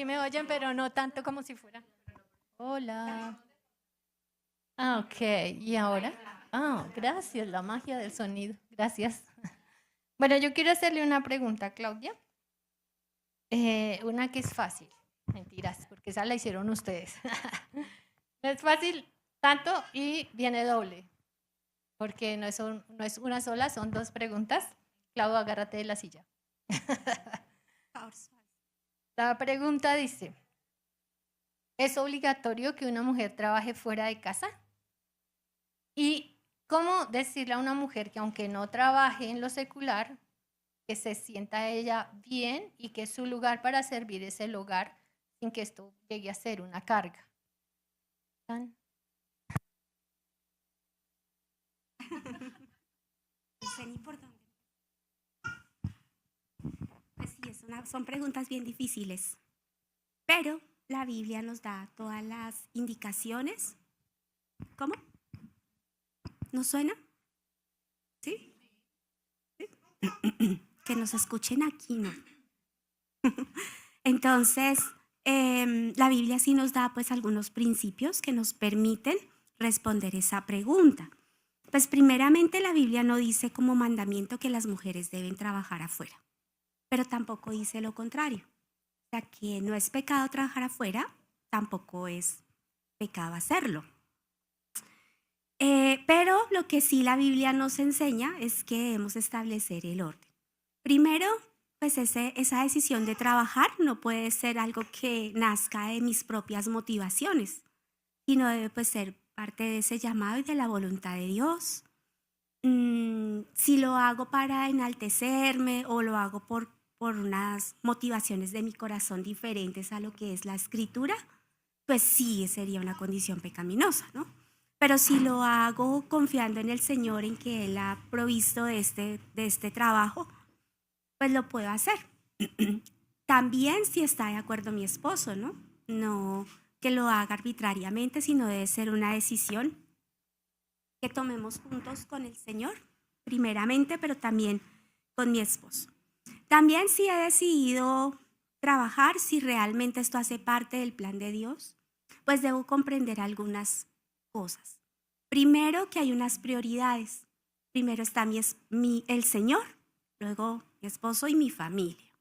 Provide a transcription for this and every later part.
Sí me oyen, pero no tanto como si fuera. Hola. Ah, ok. ¿Y ahora? Ah, gracias, la magia del sonido. Gracias. Bueno, yo quiero hacerle una pregunta a Claudia. Una que es fácil. Mentiras, porque esa la hicieron ustedes. No es fácil tanto y viene doble, porque no es una sola, son dos preguntas. Claudia, agárrate de la silla. La pregunta dice, ¿es obligatorio que una mujer trabaje fuera de casa? ¿Y cómo decirle a una mujer que aunque no trabaje en lo secular, que se sienta ella bien y que su lugar para servir es el hogar sin que esto llegue a ser una carga? ¿Tan? No sé ni por dónde. Pues sí, son preguntas bien difíciles, pero la Biblia nos da todas las indicaciones. ¿Cómo? ¿No suena? ¿Sí? Que nos escuchen aquí, ¿no? Entonces, la Biblia sí nos da pues algunos principios que nos permiten responder esa pregunta. Pues primeramente la Biblia no dice como mandamiento que las mujeres deben trabajar afuera, pero tampoco dice lo contrario. O sea, que no es pecado trabajar afuera, tampoco es pecado hacerlo. Pero lo que sí la Biblia nos enseña es que debemos establecer el orden. Primero, pues esa decisión de trabajar no puede ser algo que nazca de mis propias motivaciones, sino debe pues ser parte de ese llamado y de la voluntad de Dios. Si lo hago para enaltecerme o lo hago por unas motivaciones de mi corazón diferentes a lo que es la escritura, pues sí sería una condición pecaminosa, ¿no? Pero si lo hago confiando en el Señor, en que Él ha provisto de este trabajo, pues lo puedo hacer. También si está de acuerdo mi esposo, ¿no? No que lo haga arbitrariamente, sino debe ser una decisión que tomemos juntos con el Señor, primeramente, pero también con mi esposo. También si he decidido trabajar, si realmente esto hace parte del plan de Dios, pues debo comprender algunas cosas. Primero, que hay unas prioridades. Primero está el Señor, luego mi esposo y mi familia.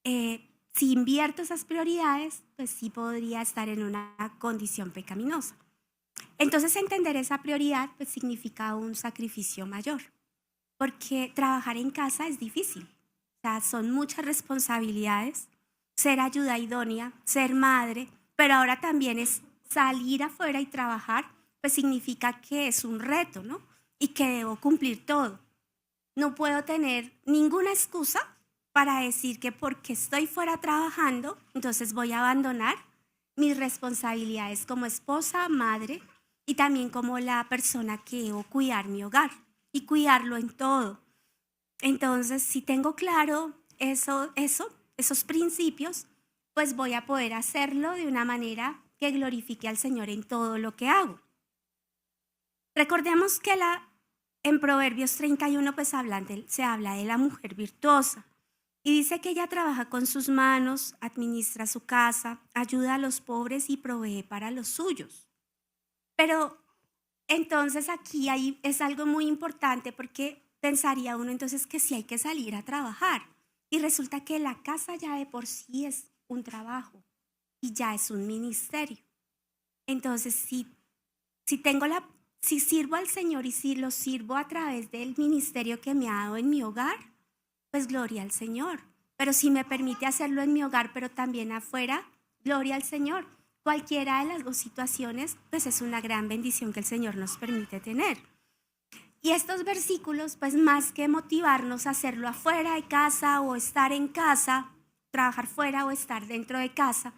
Si invierto esas prioridades, pues sí podría estar en una condición pecaminosa. Entonces, entender esa prioridad pues significa un sacrificio mayor, porque trabajar en casa es difícil. O sea, son muchas responsabilidades, ser ayuda idónea, ser madre, pero ahora también es salir afuera y trabajar, pues significa que es un reto, ¿no? Y que debo cumplir todo. No puedo tener ninguna excusa para decir que porque estoy fuera trabajando, entonces voy a abandonar mis responsabilidades como esposa, madre y también como la persona que debo cuidar mi hogar y cuidarlo en todo. Entonces, si tengo claro esos principios, pues voy a poder hacerlo de una manera que glorifique al Señor en todo lo que hago. Recordemos que en Proverbios 31 pues se habla de la mujer virtuosa y dice que ella trabaja con sus manos, administra su casa, ayuda a los pobres y provee para los suyos. Pero entonces aquí es algo muy importante porque pensaría uno entonces que sí hay que salir a trabajar y resulta que la casa ya de por sí es un trabajo y ya es un ministerio. Entonces si sirvo al Señor y si lo sirvo a través del ministerio que me ha dado en mi hogar, pues gloria al Señor. Pero si me permite hacerlo en mi hogar, pero también afuera, gloria al Señor. Cualquiera de las dos situaciones, pues es una gran bendición que el Señor nos permite tener. Y estos versículos, pues más que motivarnos a hacerlo afuera de casa o estar en casa, trabajar fuera o estar dentro de casa,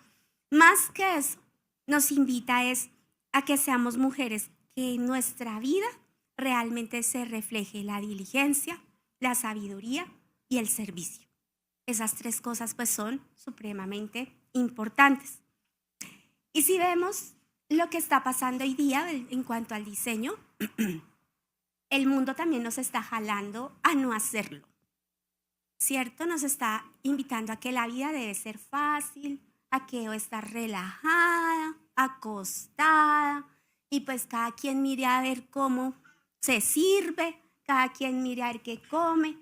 más que eso, nos invita a que seamos mujeres que en nuestra vida realmente se refleje la diligencia, la sabiduría y el servicio. Esas tres cosas pues son supremamente importantes. Y si vemos lo que está pasando hoy día en cuanto al diseño, el mundo también nos está jalando a no hacerlo, ¿cierto? Nos está invitando a que la vida debe ser fácil, a que o estar relajada, acostada, y pues cada quien mire a ver cómo se sirve, cada quien mire a ver qué come.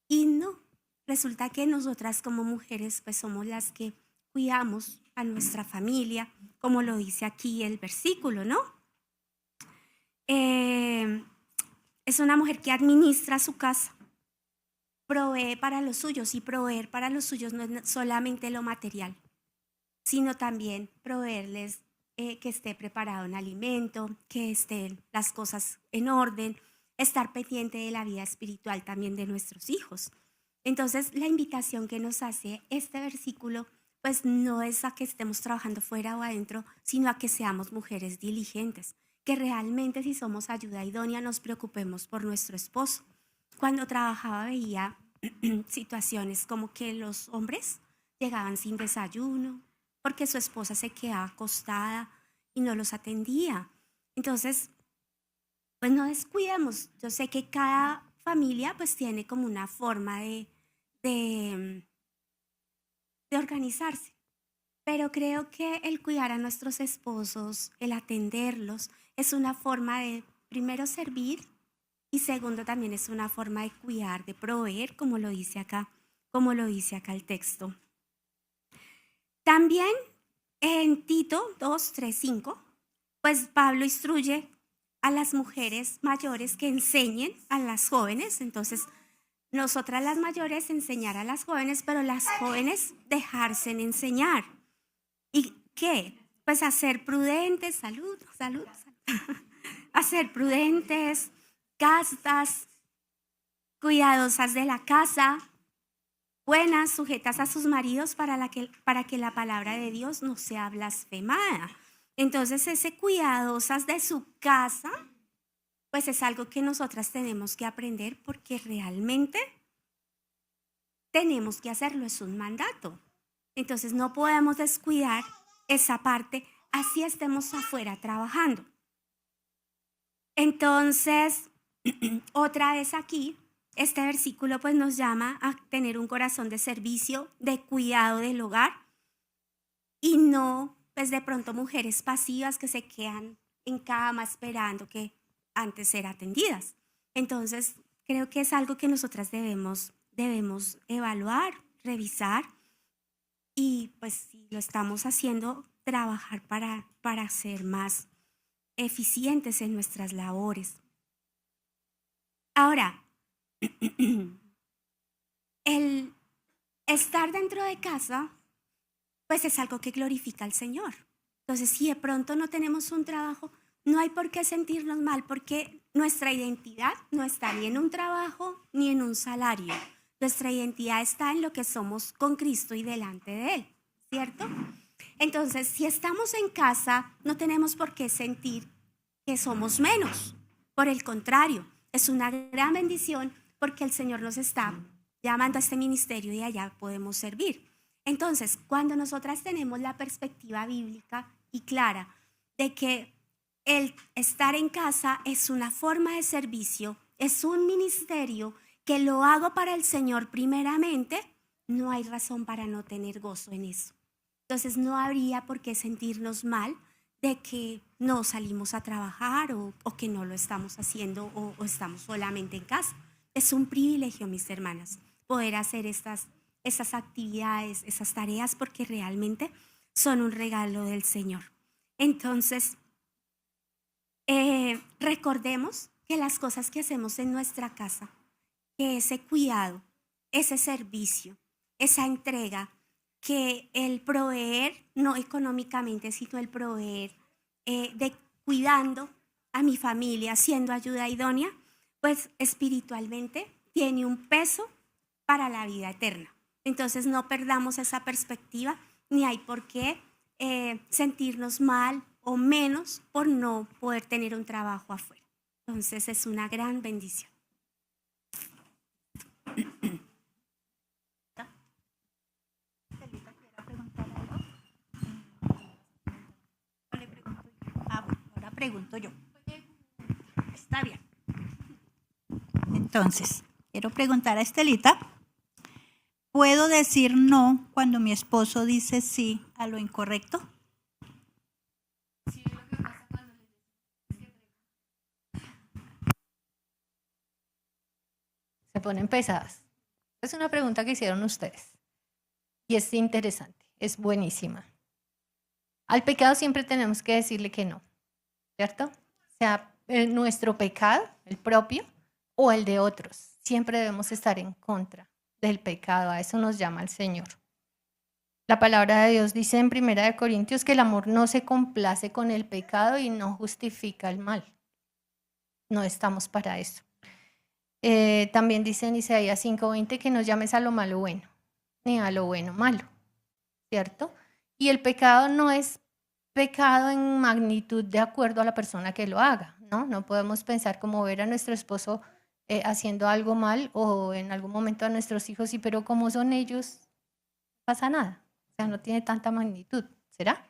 Y no, resulta que nosotras como mujeres pues somos las que cuidamos a nuestra familia, como lo dice aquí el versículo, ¿no? Es una mujer que administra su casa, provee para los suyos, y proveer para los suyos no es solamente lo material, sino también proveerles que esté preparado un alimento, que estén las cosas en orden, estar pendiente de la vida espiritual también de nuestros hijos. Entonces, la invitación que nos hace este versículo, pues no es a que estemos trabajando fuera o adentro, sino a que seamos mujeres diligentes, que realmente si somos ayuda idónea nos preocupemos por nuestro esposo. Cuando trabajaba veía situaciones como que los hombres llegaban sin desayuno, porque su esposa se quedaba acostada y no los atendía. Entonces, pues no descuidemos. Yo sé que cada familia pues tiene como una forma de organizarse, pero creo que el cuidar a nuestros esposos, el atenderlos, es una forma de, primero, servir, y segundo, también es una forma de cuidar, de proveer, como lo dice acá el texto. También en Tito 2, 3, 5, pues Pablo instruye a las mujeres mayores que enseñen a las jóvenes. Entonces, nosotras las mayores enseñar a las jóvenes, pero las jóvenes dejarse en enseñar. ¿Y qué? Pues a ser prudentes, salud, a ser prudentes, castas, cuidadosas de la casa, buenas, sujetas a sus maridos para que la palabra de Dios no sea blasfemada. Entonces, ese cuidadosas de su casa, pues es algo que nosotras tenemos que aprender, porque realmente tenemos que hacerlo, es un mandato. Entonces, no podemos descuidar esa parte, así estemos afuera trabajando. Entonces, otra vez aquí, este versículo pues nos llama a tener un corazón de servicio, de cuidado del hogar, y no pues de pronto mujeres pasivas que se quedan en cama esperando que antes ser atendidas. Entonces, creo que es algo que nosotras debemos evaluar, revisar, y pues si lo estamos haciendo, trabajar para ser más eficientes en nuestras labores. Ahora, el estar dentro de casa, pues es algo que glorifica al Señor. Entonces, si de pronto no tenemos un trabajo, no hay por qué sentirnos mal, porque nuestra identidad no está ni en un trabajo ni en un salario. Nuestra identidad está en lo que somos con Cristo y delante de Él, ¿cierto? Entonces, si estamos en casa, no tenemos por qué sentir que somos menos. Por el contrario, es una gran bendición, porque el Señor nos está llamando a este ministerio y allá podemos servir. Entonces, cuando nosotras tenemos la perspectiva bíblica y clara de que el estar en casa es una forma de servicio, es un ministerio que lo hago para el Señor primeramente, no hay razón para no tener gozo en eso. Entonces, no habría por qué sentirnos mal de que no salimos a trabajar o que no lo estamos haciendo o estamos solamente en casa. Es un privilegio, mis hermanas, poder hacer estas actividades, esas tareas, porque realmente son un regalo del Señor. Entonces, recordemos que las cosas que hacemos en nuestra casa, que ese cuidado, ese servicio, esa entrega, que el proveer, no económicamente, sino el proveer de cuidando a mi familia, siendo ayuda idónea, pues espiritualmente tiene un peso para la vida eterna. Entonces, no perdamos esa perspectiva, ni hay por qué sentirnos mal o menos por no poder tener un trabajo afuera. Entonces, es una gran bendición. Ahora pregunto yo. Está bien. Entonces, quiero preguntar a Estelita. ¿Puedo decir no cuando mi esposo dice sí a lo incorrecto. Se ponen pesadas. Es una pregunta que hicieron ustedes y es interesante, es buenísima. Al pecado siempre tenemos que decirle que no, ¿cierto? O sea, nuestro pecado, el propio o el de otros. Siempre debemos estar en contra del pecado, a eso nos llama el Señor. La palabra de Dios dice en 1 Corintios que el amor no se complace con el pecado y no justifica el mal. No estamos para eso. También dice en Isaías 5:20 que no llames a lo malo bueno, ni a lo bueno malo, ¿cierto? Y el pecado no es pecado en magnitud de acuerdo a la persona que lo haga, ¿no? No podemos pensar como ver a nuestro esposo haciendo algo mal o en algún momento a nuestros hijos, y pero como son ellos, no pasa nada. O sea, no tiene tanta magnitud, ¿será?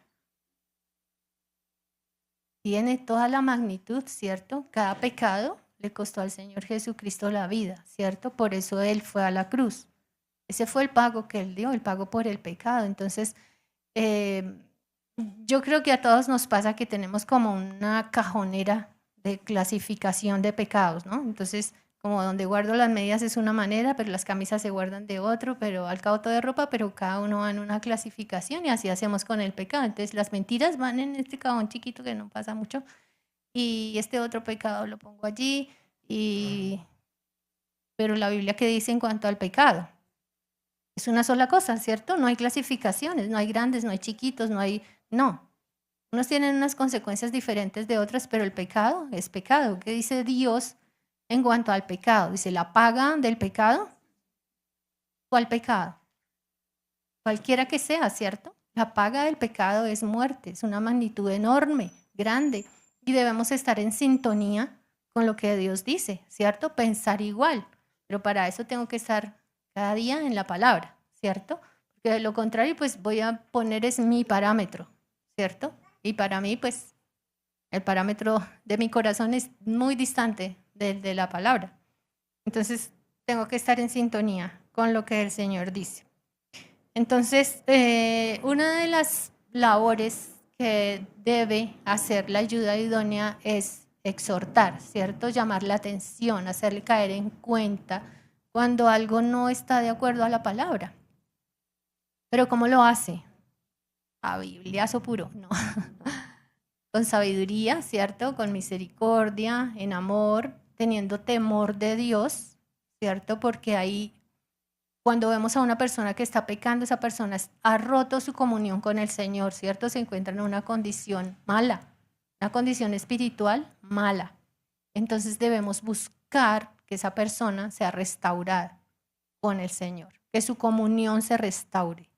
Tiene toda la magnitud, ¿cierto? Cada pecado le costó al Señor Jesucristo la vida, ¿cierto? Por eso Él fue a la cruz. Ese fue el pago que Él dio, el pago por el pecado. Entonces, yo creo que a todos nos pasa que tenemos como una cajonera de clasificación de pecados, ¿no? Entonces, como donde guardo las medias es una manera, pero las camisas se guardan de otro, pero al cabo todo de ropa, pero cada uno va en una clasificación y así hacemos con el pecado. Entonces, las mentiras van en este cajón chiquito que no pasa mucho y este otro pecado lo pongo allí, pero la Biblia, ¿qué dice en cuanto al pecado? Es una sola cosa, ¿cierto? No hay clasificaciones, no hay grandes, no hay chiquitos, no. Unos tienen unas consecuencias diferentes de otras, pero el pecado es pecado. ¿Qué dice Dios en cuanto al pecado? Dice, la paga del pecado. ¿Cuál pecado? Cualquiera que sea, ¿cierto? La paga del pecado es muerte, es una magnitud enorme, grande, y debemos estar en sintonía con lo que Dios dice, ¿cierto? Pensar igual, pero para eso tengo que estar cada día en la palabra, ¿cierto? Porque de lo contrario, pues voy a poner es mi parámetro, ¿cierto? Y para mí, pues, el parámetro de mi corazón es muy distante del de la palabra. Entonces, tengo que estar en sintonía con lo que el Señor dice. Entonces, una de las labores que debe hacer la ayuda idónea es exhortar, ¿cierto? Llamar la atención, hacerle caer en cuenta cuando algo no está de acuerdo a la palabra. Pero ¿cómo lo hace? A bibliazo puro, no. Con sabiduría, ¿cierto? Con misericordia, en amor, teniendo temor de Dios, ¿cierto? Porque ahí, cuando vemos a una persona que está pecando, esa persona ha roto su comunión con el Señor, ¿cierto? Se encuentra en una condición mala, una condición espiritual mala. Entonces debemos buscar que esa persona sea restaurada con el Señor, que su comunión se restaure.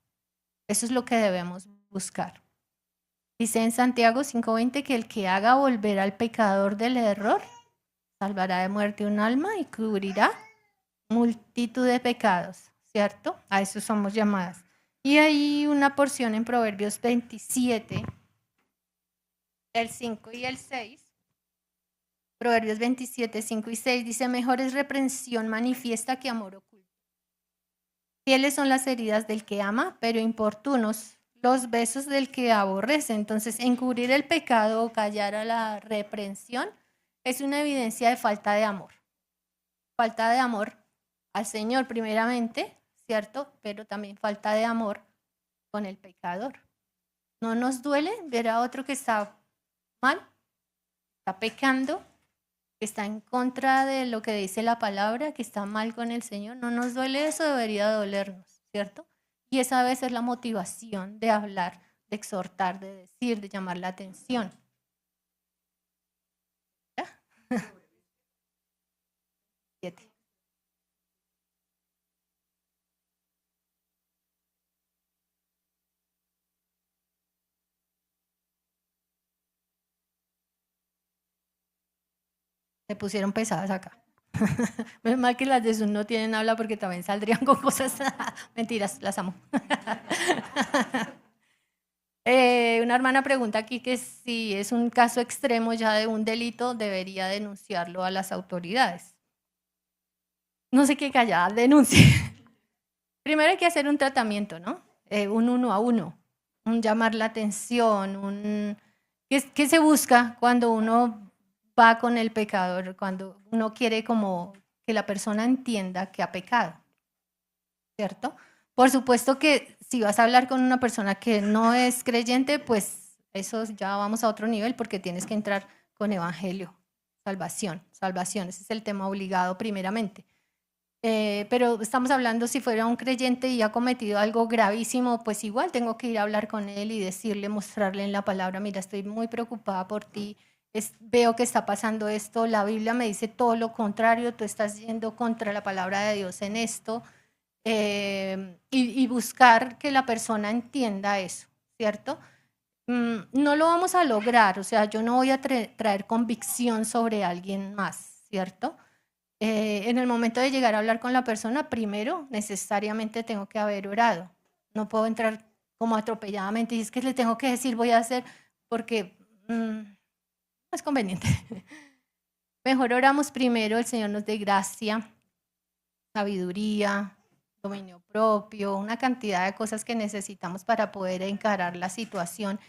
Eso es lo que debemos buscar. Dice en Santiago 5:20 que el que haga volver al pecador del error salvará de muerte un alma y cubrirá multitud de pecados, ¿cierto? A eso somos llamadas. Y hay una porción en Proverbios 27, el 5 y el 6. Proverbios 27, 5 y 6 dice, mejor es reprensión manifiesta que amor oculto. Fieles son las heridas del que ama, pero importunos los besos del que aborrece. Entonces, encubrir el pecado o callar a la reprensión es una evidencia de falta de amor. Falta de amor al Señor primeramente, ¿cierto? Pero también falta de amor con el pecador. ¿No nos duele ver a otro que está mal, está pecando, que está en contra de lo que dice la palabra, que está mal con el Señor? ¿No nos duele eso? Debería dolernos, ¿cierto? Y esa a veces es la motivación de hablar, de exhortar, de decir, de llamar la atención. Siete. Se pusieron pesadas acá. Menos mal que las de Zoom no tienen habla porque también saldrían con cosas. Mentiras, las amo. Una hermana pregunta aquí que si es un caso extremo ya de un delito, debería denunciarlo a las autoridades. No sé qué callada, denuncie. Primero hay que hacer un tratamiento, ¿no? Un 1 a 1. un llamar la atención, ¿qué se busca cuando uno va con el pecador, cuando uno quiere como que la persona entienda que ha pecado, ¿cierto? Por supuesto que si vas a hablar con una persona que no es creyente, pues eso ya vamos a otro nivel porque tienes que entrar con evangelio, salvación, ese es el tema obligado primeramente. Pero estamos hablando si fuera un creyente y ha cometido algo gravísimo, pues igual tengo que ir a hablar con él y decirle, mostrarle en la palabra, mira, estoy muy preocupada por ti, veo que está pasando esto, la Biblia me dice todo lo contrario, tú estás yendo contra la palabra de Dios en esto, y buscar que la persona entienda eso, ¿cierto? No lo vamos a lograr, o sea, yo no voy a traer convicción sobre alguien más, ¿cierto? En el momento de llegar a hablar con la persona, primero necesariamente tengo que haber orado. No puedo entrar como atropelladamente y es que le tengo que decir voy a hacer porque no es conveniente. Mejor oramos primero, el Señor nos dé gracia, sabiduría, dominio propio, una cantidad de cosas que necesitamos para poder encarar la situación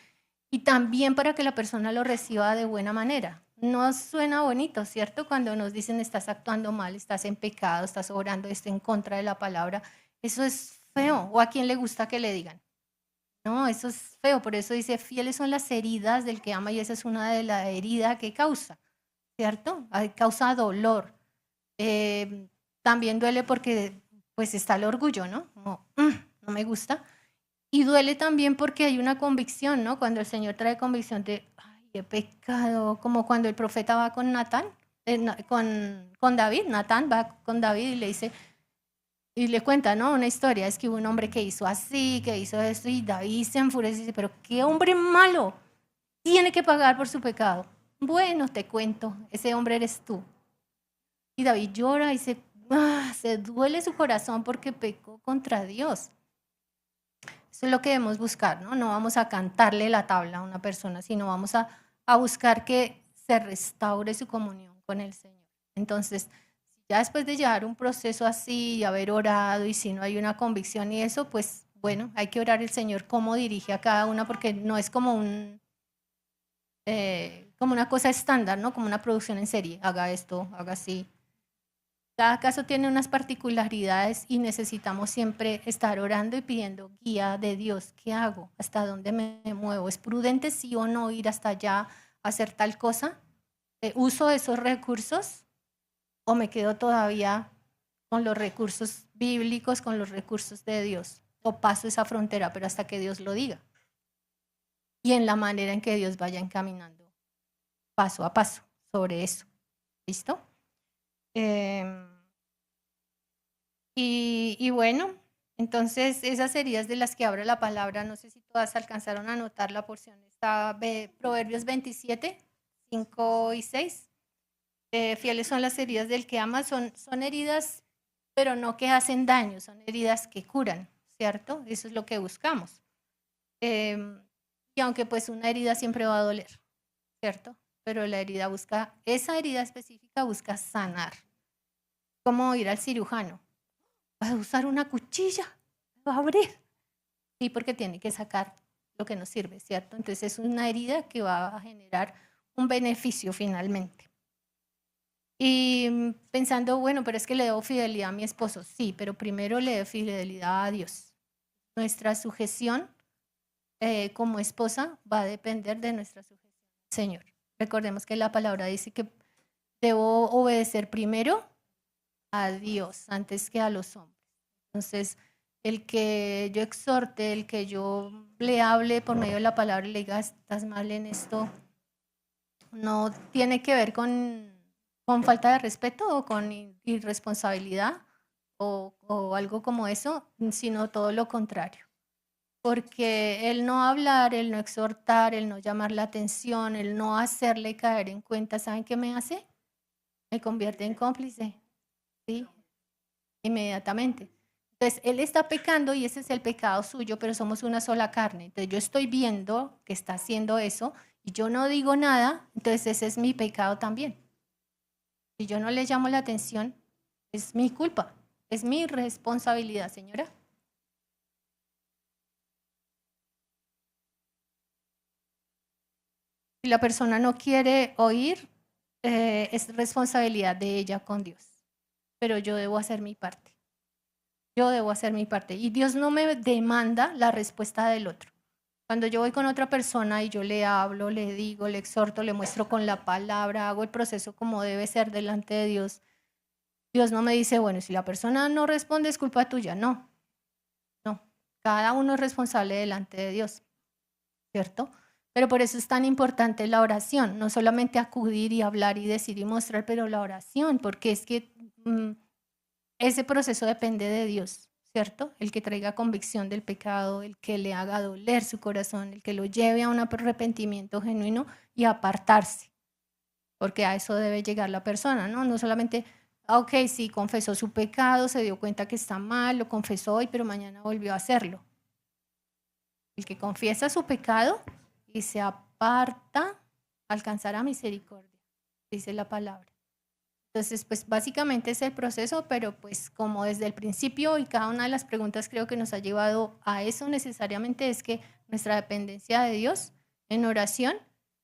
y también para que la persona lo reciba de buena manera. No suena bonito, ¿cierto? Cuando nos dicen estás actuando mal, estás en pecado, estás obrando esto en contra de la palabra. Eso es feo. ¿O a quién le gusta que le digan? No, eso es feo. Por eso dice, fieles son las heridas del que ama y esa es una de las heridas que causa, ¿cierto? Causa dolor. También duele porque pues está el orgullo, ¿no? Como, no me gusta. Y duele también porque hay una convicción, ¿no? Cuando el Señor trae convicción de, ay, he pecado, como cuando el profeta va con Natán, con David, Natán va con David y le dice, y le cuenta, ¿no? Una historia, es que hubo un hombre que hizo así, que hizo esto, y David se enfurece y dice, pero qué hombre malo, tiene que pagar por su pecado. Bueno, te cuento, ese hombre eres tú. Y David llora y se duele su corazón porque pecó contra Dios. Eso es lo que debemos buscar, ¿no? No vamos a cantarle la tabla a una persona, sino vamos a buscar que se restaure su comunión con el Señor. Entonces, ya después de llevar un proceso así y haber orado y si no hay una convicción y eso, pues bueno, hay que orar el Señor cómo dirige a cada una porque no es como como una cosa estándar, ¿no? Como una producción en serie, haga esto, haga así. Cada caso tiene unas particularidades y necesitamos siempre estar orando y pidiendo guía de Dios. ¿Qué hago? ¿Hasta dónde me muevo? ¿Es prudente sí o no ir hasta allá a hacer tal cosa? ¿Uso esos recursos o me quedo todavía con los recursos bíblicos, con los recursos de Dios? ¿O paso esa frontera, pero hasta que Dios lo diga? Y en la manera en que Dios vaya encaminando paso a paso sobre eso. ¿Listo? Y bueno, entonces esas heridas de las que habla la palabra, no sé si todas alcanzaron a notar la porción, está Proverbios 27, 5 y 6. Fieles son las heridas del que ama, son heridas, pero no que hacen daño, son heridas que curan, ¿cierto? Eso es lo que buscamos. Y aunque pues una herida siempre va a doler, ¿cierto? Pero la herida esa herida específica busca sanar. Como ir al cirujano. ¿Vas a usar una cuchilla? ¿Va a abrir? Sí, porque tiene que sacar lo que nos sirve, ¿cierto? Entonces es una herida que va a generar un beneficio finalmente. Y pensando, bueno, pero es que le debo fidelidad a mi esposo. Sí, pero primero le debo fidelidad a Dios. Nuestra sujeción como esposa va a depender de nuestra sujeción al Señor. Recordemos que la palabra dice que debo obedecer primero a Dios antes que a los hombres. Entonces, el que yo exhorte, el que yo le hable por medio de la palabra y le diga, estás mal en esto, no tiene que ver con falta de respeto o con irresponsabilidad o algo como eso, sino todo lo contrario. Porque el no hablar, el no exhortar, el no llamar la atención, el no hacerle caer en cuenta, ¿saben qué me hace? Me convierte en cómplice, ¿sí? Inmediatamente. Entonces, él está pecando y ese es el pecado suyo, pero somos una sola carne. Entonces, yo estoy viendo que está haciendo eso y yo no digo nada, entonces ese es mi pecado también. Si yo no le llamo la atención, es mi culpa, es mi responsabilidad, señora. Si la persona no quiere oír, es responsabilidad de ella con Dios. Pero yo debo hacer mi parte. Yo debo hacer mi parte. Y Dios no me demanda la respuesta del otro. Cuando yo voy con otra persona y yo le hablo, le digo, le exhorto, le muestro con la palabra, hago el proceso como debe ser delante de Dios, Dios no me dice, bueno, si la persona no responde es culpa tuya. No, no. Cada uno es responsable delante de Dios, ¿cierto? Pero por eso es tan importante la oración, no solamente acudir y hablar y decir y mostrar, pero la oración, porque es que ese proceso depende de Dios, ¿cierto? El que traiga convicción del pecado, el que le haga doler su corazón, el que lo lleve a un arrepentimiento genuino y apartarse, porque a eso debe llegar la persona, ¿no? No solamente, ok, sí, confesó su pecado, se dio cuenta que está mal, lo confesó hoy, pero mañana volvió a hacerlo. El que confiesa su pecado y se aparta, alcanzará misericordia, dice la palabra. Entonces, pues básicamente es el proceso, pero pues como desde el principio y cada una de las preguntas creo que nos ha llevado a eso necesariamente es que nuestra dependencia de Dios en oración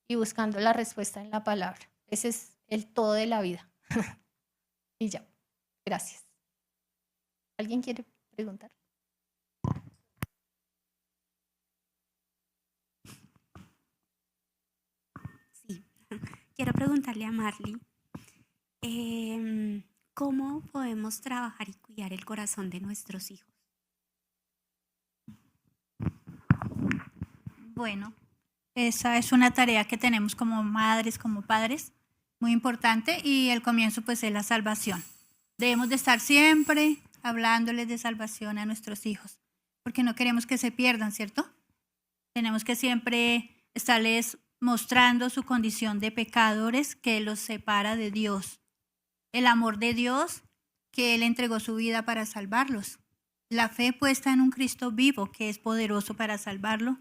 y buscando la respuesta en la palabra. Ese es el todo de la vida. Y ya, gracias. ¿Alguien quiere preguntar? Sí, quiero preguntarle a Marley, ¿cómo podemos trabajar y cuidar el corazón de nuestros hijos? Bueno, esa es una tarea que tenemos como madres, como padres, muy importante, y el comienzo pues es la salvación. Debemos de estar siempre hablándoles de salvación a nuestros hijos, porque no queremos que se pierdan, ¿cierto? Tenemos que siempre estarles mostrando su condición de pecadores que los separa de Dios. El amor de Dios, que Él entregó su vida para salvarlos. La fe puesta en un Cristo vivo, que es poderoso para salvarlo.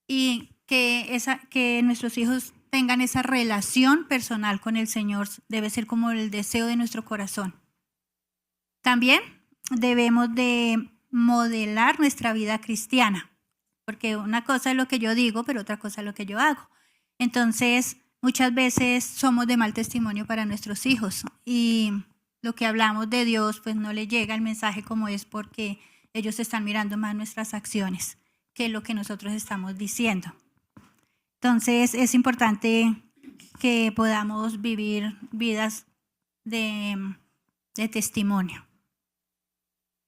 Y que nuestros hijos tengan esa relación personal con el Señor. Debe ser como el deseo de nuestro corazón. También debemos de modelar nuestra vida cristiana. Porque una cosa es lo que yo digo, pero otra cosa es lo que yo hago. Entonces, muchas veces somos de mal testimonio para nuestros hijos y lo que hablamos de Dios, pues no les llega el mensaje como es porque ellos están mirando más nuestras acciones que lo que nosotros estamos diciendo. Entonces, es importante que podamos vivir vidas de testimonio.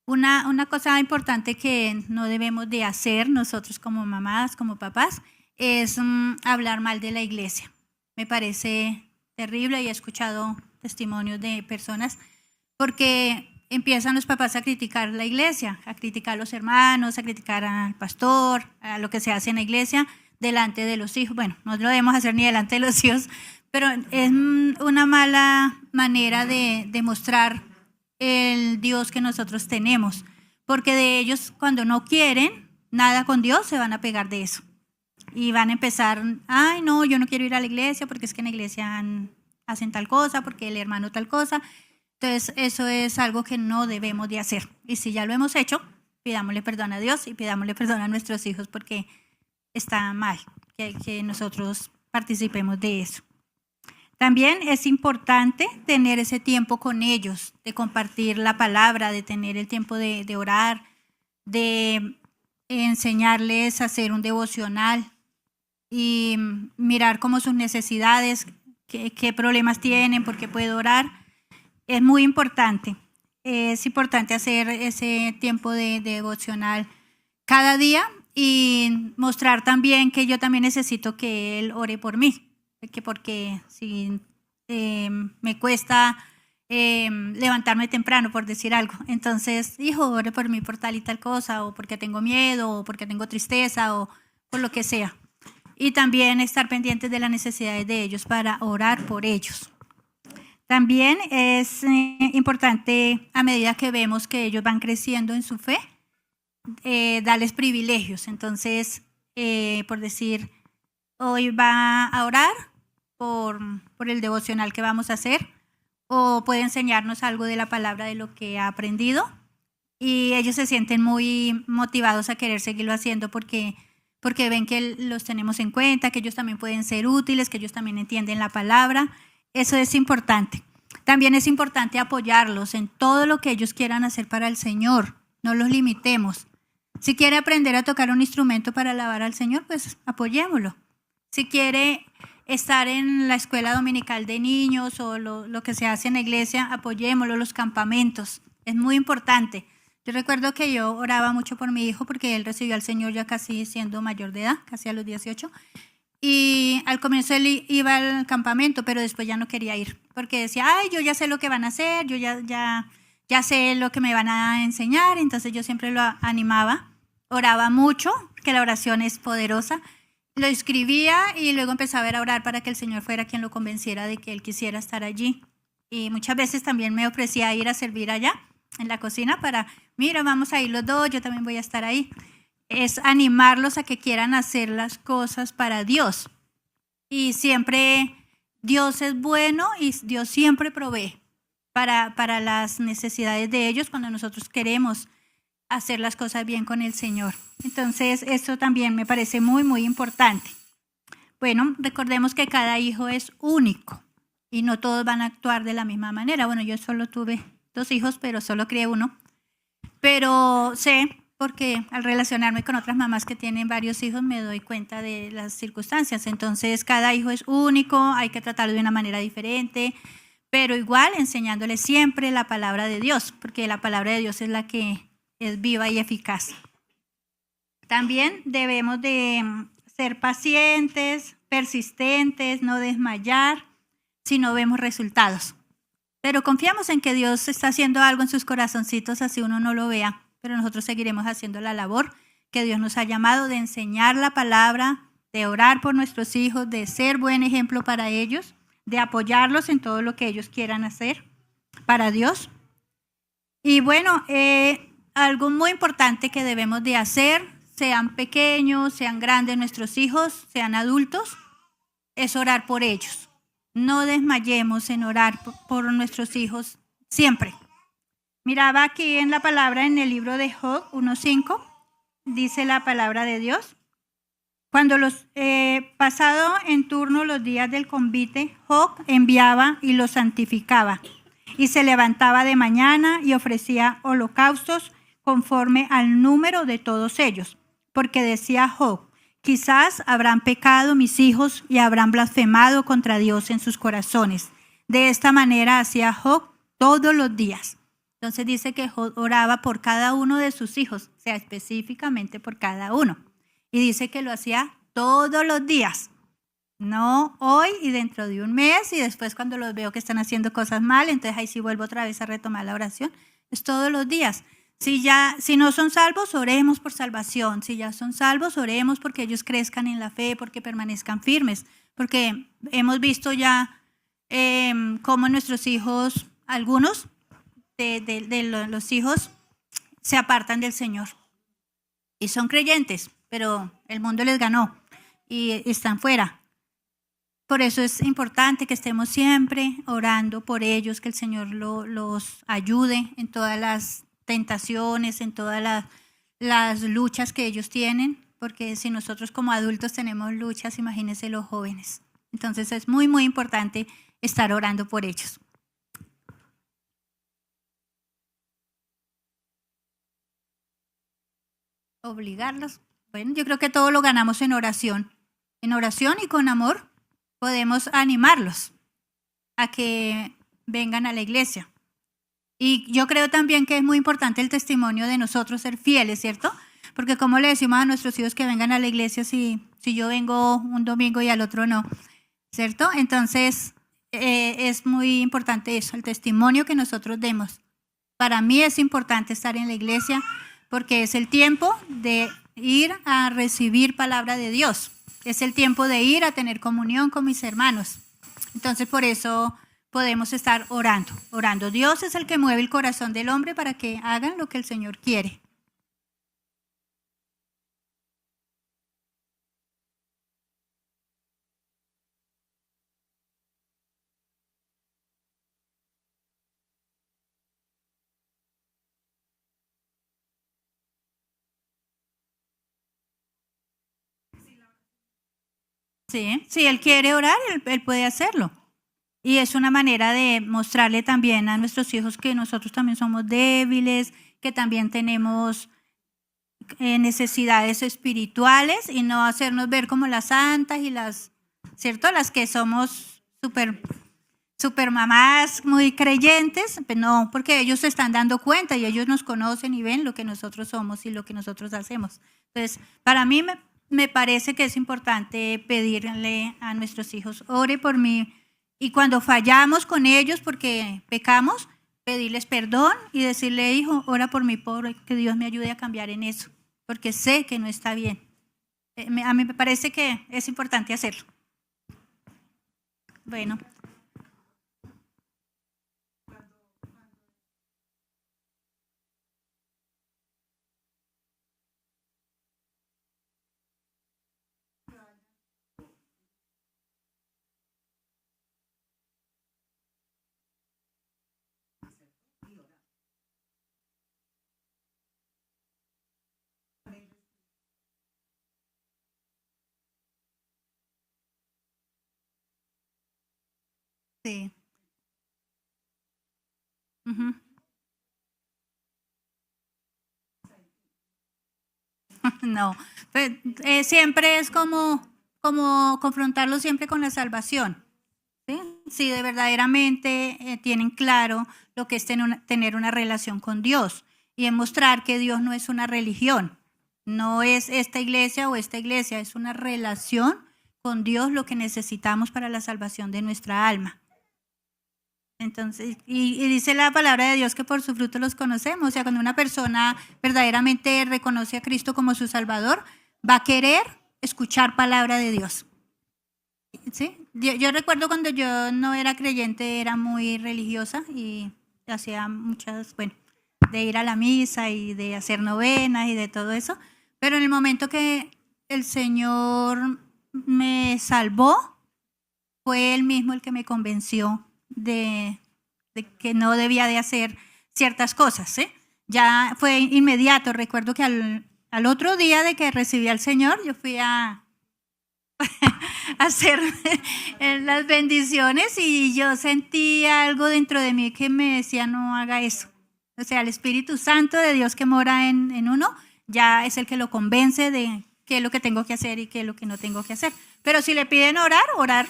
Una cosa importante que no debemos de hacer nosotros como mamás, como papás, es hablar mal de la iglesia. Me parece terrible y he escuchado testimonios de personas porque empiezan los papás a criticar la iglesia, a criticar a los hermanos, a criticar al pastor, a lo que se hace en la iglesia delante de los hijos. Bueno, no lo debemos hacer ni delante de los hijos, pero es una mala manera de mostrar el Dios que nosotros tenemos, porque de ellos cuando no quieren nada con Dios se van a pegar de eso y van a empezar, ay no, yo no quiero ir a la iglesia porque es que en la iglesia hacen tal cosa, porque el hermano tal cosa. Entonces eso es algo que no debemos de hacer, y si ya lo hemos hecho, pidámosle perdón a Dios y pidámosle perdón a nuestros hijos porque está mal que nosotros participemos de eso. También es importante tener ese tiempo con ellos, de compartir la palabra, de tener el tiempo de orar, de enseñarles a hacer un devocional y mirar cómo sus necesidades, qué problemas tienen, por qué puede orar. Es muy importante. Es importante hacer ese tiempo de devocional cada día y mostrar también que yo también necesito que Él ore por mí. Porque si me cuesta levantarme temprano, por decir algo, entonces, hijo, ore por mí por tal y tal cosa, o porque tengo miedo, o porque tengo tristeza, o por lo que sea. Y también estar pendientes de las necesidades de ellos para orar por ellos. También es importante, a medida que vemos que ellos van creciendo en su fe, darles privilegios. Entonces, por decir, hoy va a orar por el devocional que vamos a hacer, o puede enseñarnos algo de la palabra de lo que ha aprendido, y ellos se sienten muy motivados a querer seguirlo haciendo porque porque ven que los tenemos en cuenta, que ellos también pueden ser útiles, que ellos también entienden la palabra. Eso es importante. También es importante apoyarlos en todo lo que ellos quieran hacer para el Señor. No los limitemos. Si quiere aprender a tocar un instrumento para alabar al Señor, pues apoyémoslo. Si quiere estar en la escuela dominical de niños o lo que se hace en la iglesia, apoyémoslo, los campamentos. Es muy importante. Yo recuerdo que yo oraba mucho por mi hijo porque él recibió al Señor ya casi siendo mayor de edad, casi a los 18. Y al comienzo él iba al campamento, pero después ya no quería ir porque decía, ay, yo ya sé lo que van a hacer, yo ya sé lo que me van a enseñar. Entonces yo siempre lo animaba, oraba mucho, porque la oración es poderosa. Lo escribía y luego empezaba a orar para que el Señor fuera quien lo convenciera de que él quisiera estar allí. Y muchas veces también me ofrecía a ir a servir allá en la cocina para, mira, vamos a ir los dos, yo también voy a estar ahí. Es animarlos a que quieran hacer las cosas para Dios. Y siempre Dios es bueno y Dios siempre provee para las necesidades de ellos cuando nosotros queremos hacer las cosas bien con el Señor. Entonces, esto también me parece muy, muy importante. Bueno, recordemos que cada hijo es único y no todos van a actuar de la misma manera. Bueno, yo solo tuve 2 hijos, pero solo crié uno. Pero sé, porque al relacionarme con otras mamás que tienen varios hijos, me doy cuenta de las circunstancias. Entonces, cada hijo es único, hay que tratarlo de una manera diferente, pero igual enseñándole siempre la palabra de Dios, porque la palabra de Dios es la que es viva y eficaz. También debemos de ser pacientes, persistentes, no desmayar si no vemos resultados. Pero confiamos en que Dios está haciendo algo en sus corazoncitos, así uno no lo vea, pero nosotros seguiremos haciendo la labor que Dios nos ha llamado de enseñar la palabra, de orar por nuestros hijos, de ser buen ejemplo para ellos, de apoyarlos en todo lo que ellos quieran hacer para Dios. Y bueno, algo muy importante que debemos de hacer, sean pequeños, sean grandes nuestros hijos, sean adultos, es orar por ellos. No desmayemos en orar por nuestros hijos siempre. Miraba aquí en la palabra, en el libro de Job 1:5, dice la palabra de Dios. Cuando pasado en turno los días del convite, Job enviaba y los santificaba. Y se levantaba de mañana y ofrecía holocaustos conforme al número de todos ellos. Porque decía Job, quizás habrán pecado mis hijos y habrán blasfemado contra Dios en sus corazones. De esta manera hacía Job todos los días. Entonces dice que Job oraba por cada uno de sus hijos, o sea, específicamente por cada uno. Y dice que lo hacía todos los días. No hoy y dentro de un mes y después cuando los veo que están haciendo cosas mal, entonces ahí sí vuelvo otra vez a retomar la oración. Es todos los días. Si no son salvos, oremos por salvación. Si ya son salvos, oremos porque ellos crezcan en la fe, porque permanezcan firmes. Porque hemos visto ya cómo nuestros hijos, algunos de los hijos, se apartan del Señor. Y son creyentes, pero el mundo les ganó y están fuera. Por eso es importante que estemos siempre orando por ellos, que el Señor los ayude en todas las tentaciones, en todas las luchas que ellos tienen, porque si nosotros como adultos tenemos luchas, imagínense los jóvenes. Entonces es muy, muy importante estar orando por ellos. Obligarlos. Bueno, yo creo que todo lo ganamos en oración. En oración y con amor podemos animarlos a que vengan a la iglesia. Y yo creo también que es muy importante el testimonio de nosotros ser fieles, ¿cierto? Porque como le decimos a nuestros hijos que vengan a la iglesia si yo vengo un domingo y al otro no, ¿cierto? Entonces es muy importante eso, el testimonio que nosotros demos. Para mí es importante estar en la iglesia porque es el tiempo de ir a recibir palabra de Dios. Es el tiempo de ir a tener comunión con mis hermanos. Entonces, por eso podemos estar orando. Dios es el que mueve el corazón del hombre para que hagan lo que el Señor quiere. Sí, si él quiere orar, él puede hacerlo. Y es una manera de mostrarle también a nuestros hijos que nosotros también somos débiles, que también tenemos necesidades espirituales y no hacernos ver como las santas y ¿cierto? Las que somos super mamás muy creyentes. No, porque ellos se están dando cuenta y ellos nos conocen y ven lo que nosotros somos y lo que nosotros hacemos. Entonces, para mí me parece que es importante pedirle a nuestros hijos, ore por mí. Y cuando fallamos con ellos porque pecamos, pedirles perdón y decirle, hijo, ora por mí, por que Dios me ayude a cambiar en eso, porque sé que no está bien. A mí me parece que es importante hacerlo. Bueno. Sí. Uh-huh. No, pues, siempre es como confrontarlo siempre con la salvación. ¿Sí? Si de verdaderamente tienen claro lo que es tener una relación con Dios y demostrar que Dios no es una religión, no es esta iglesia o esta iglesia, es una relación con Dios lo que necesitamos para la salvación de nuestra alma. Entonces, y dice la palabra de Dios que por su fruto los conocemos. O sea, cuando una persona verdaderamente reconoce a Cristo como su Salvador, va a querer escuchar palabra de Dios. ¿Sí? Yo recuerdo cuando yo no era creyente, era muy religiosa y hacía muchas, bueno, de ir a la misa y de hacer novenas y de todo eso. Pero en el momento que el Señor me salvó, fue Él mismo el que me convenció de que no debía de hacer ciertas cosas. ¿Sí? Ya fue inmediato. Recuerdo que al otro día de que recibí al Señor, yo fui a hacer las bendiciones y yo sentí algo dentro de mí que me decía no haga eso. O sea, el Espíritu Santo de Dios que mora en uno ya es el que lo convence de qué es lo que tengo que hacer y qué es lo que no tengo que hacer. Pero si le piden orar.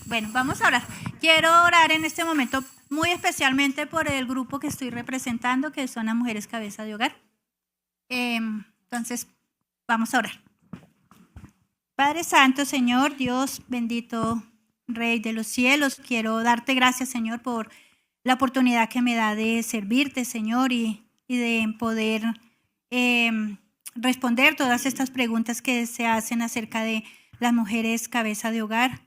Bueno, vamos a orar. Quiero orar en este momento muy especialmente por el grupo que estoy representando, que son las mujeres cabeza de hogar. Entonces, vamos a orar. Padre Santo, Señor, Dios bendito, Rey de los cielos, quiero darte gracias, Señor, por la oportunidad que me da de servirte, Señor, y de poder responder todas estas preguntas que se hacen acerca de las mujeres cabeza de hogar.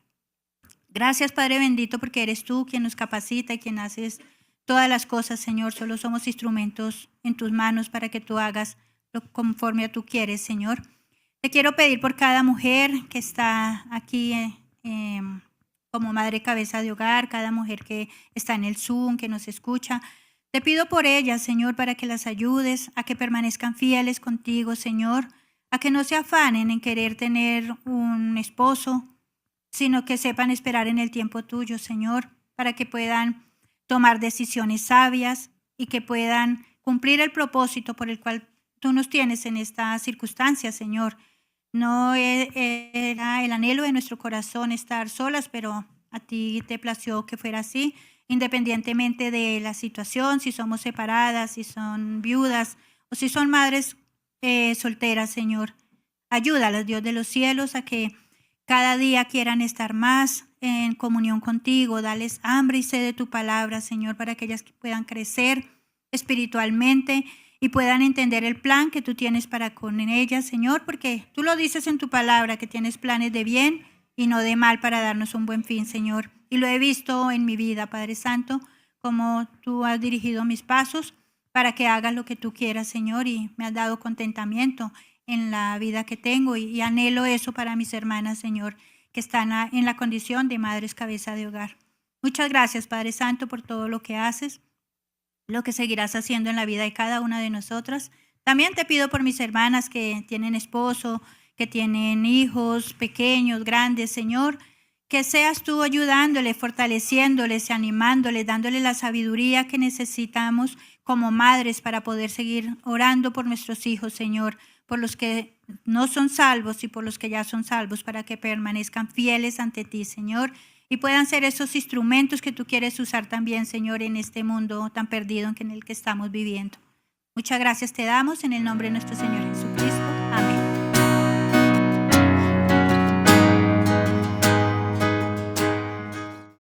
Gracias, Padre bendito, porque eres tú quien nos capacita y quien haces todas las cosas, Señor. Solo somos instrumentos en tus manos para que tú hagas lo conforme a tú quieres, Señor. Te quiero pedir por cada mujer que está aquí como madre cabeza de hogar, cada mujer que está en el Zoom, que nos escucha. Te pido por ellas, Señor, para que las ayudes a que permanezcan fieles contigo, Señor, a que no se afanen en querer tener un esposo, sino que sepan esperar en el tiempo tuyo, Señor, para que puedan tomar decisiones sabias y que puedan cumplir el propósito por el cual tú nos tienes en esta circunstancia, Señor. No era el anhelo de nuestro corazón estar solas, pero a ti te plació que fuera así, independientemente de la situación, si somos separadas, si son viudas o si son madres solteras, Señor. Ayúdalas, Dios de los cielos, a que cada día quieran estar más en comunión contigo. Dales hambre y sed de tu palabra, Señor, para que ellas puedan crecer espiritualmente y puedan entender el plan que tú tienes para con ellas, Señor, porque tú lo dices en tu palabra, que tienes planes de bien y no de mal para darnos un buen fin, Señor. Y lo he visto en mi vida, Padre Santo, como tú has dirigido mis pasos para que hagas lo que tú quieras, Señor, y me has dado contentamiento en la vida que tengo y anhelo eso para mis hermanas, Señor, que están en la condición de madres cabeza de hogar. Muchas gracias, Padre Santo, por todo lo que haces, lo que seguirás haciendo en la vida de cada una de nosotras. También te pido por mis hermanas que tienen esposo, que tienen hijos pequeños, grandes, Señor, que seas tú ayudándoles, fortaleciéndoles, animándoles, dándoles la sabiduría que necesitamos como madres para poder seguir orando por nuestros hijos, Señor, por los que no son salvos y por los que ya son salvos, para que permanezcan fieles ante ti, Señor, y puedan ser esos instrumentos que tú quieres usar también, Señor, en este mundo tan perdido en el que estamos viviendo. Muchas gracias te damos en el nombre de nuestro Señor Jesucristo. Amén.